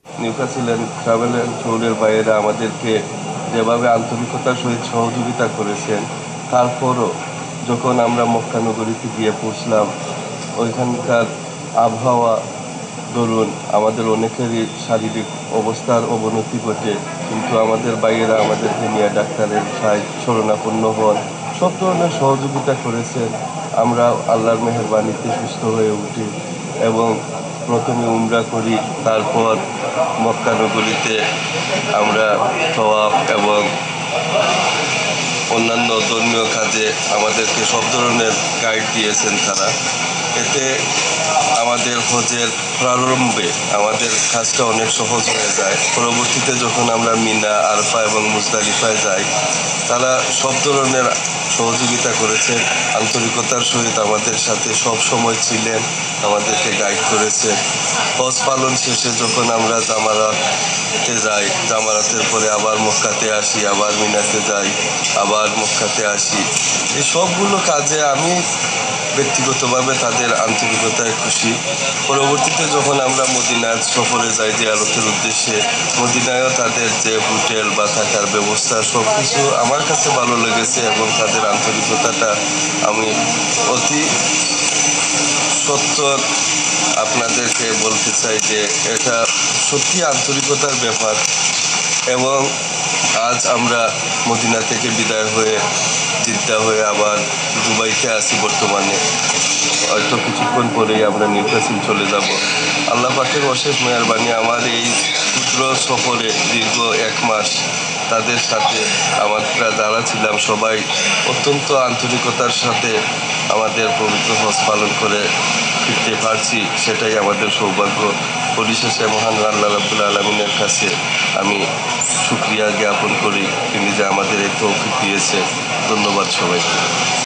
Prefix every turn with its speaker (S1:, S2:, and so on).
S1: Newcastle travel and ট্যুরের বাইরে আমাদেরকে যেভাবে আন্তরিকতার সহিত সহযোগিতা করেছেন, তারপরও যখন আমরা মক্কা নগরীতে গিয়ে পৌঁছলাম, ওইখানকার আবহাওয়া ধরুন আমাদের অনেকেরই শারীরিক অবস্থার অবনতি ঘটে, কিন্তু আমাদের বাইরেরা আমাদেরকে নিয়ে ডাক্তারের শরণাপন্ন হন, সব ধরনের সহযোগিতা করেছেন। আমরা আল্লাহর মেহেরবানিতে সুস্থ হয়ে উঠি এবং প্রথমে উমরা করি, তারপর মক্কা নগরীতে আমরা তওয়াফ এবং অন্যান্য ধর্মীয় কাজে আমাদেরকে সব ধরনের গাইড দিয়েছেন তারা। এতে আমাদের হজের প্রারম্ভে আমাদের কাজটা অনেক সহজ হয়ে যায়। পরবর্তীতে যখন আমরা মিনা, আরফা এবং মুজদালিফায় যাই, তারা সব ধরনের সহযোগিতা করেছেন, আন্তরিকতার সহিত আমাদের সাথে সব সময় ছিলেন, আমাদেরকে গাইড করেছেন। হজ পালন শেষে যখন আমরা জামারাতে যাই, জামারাতের পরে আবার মক্কাতে আসি, আবার মিনাতে যাই, আবার মক্কাতে আসি, এই সবগুলো কাজে আমি ব্যক্তিগতভাবে তাদের আন্তরিকতায় খুশি। পরবর্তীতে যখন আমরা মদিনার সফরে যাই জিয়ারতের উদ্দেশ্যে, মদিনায়ও তাদের যে হোটেল বা থাকার ব্যবস্থা সব কিছু আমার কাছে ভালো লেগেছে এবং তাদের আন্তরিকতাটা আমি অতি সত্য আপনাদেরকে বলতে চাই যে এটা সত্যি আন্তরিকতার ব্যাপার। এবং আজ আমরা মদিনা থেকে বিদায় হয়ে জিদ্দা হয়ে আবার দুবাইতে আছি বর্তমানে। হয়তো কিছুক্ষণ পরেই আমরা নিউক্যাসল চলে যাব। আল্লাহ পাকের অশেষ মেহেরবানি, আমার এই ক্ষুদ্র সফরে দীর্ঘ 1 মাস তাদের সাথে আমরা যারা ছিলাম সবাই অত্যন্ত আন্তরিকতার সাথে আমাদের পবিত্র হজ পালন করে ফিরতে পারছি, সেটাই আমাদের সৌভাগ্য। পরিশেষে মহান আল্লাহ রাব্বুল আলামিনের কাছে আমি শুকরিয়া জ্ঞাপন করি, তিনি যে আমাদের এই তৌফিক দিয়েছে। ধন্যবাদ সবাইকে।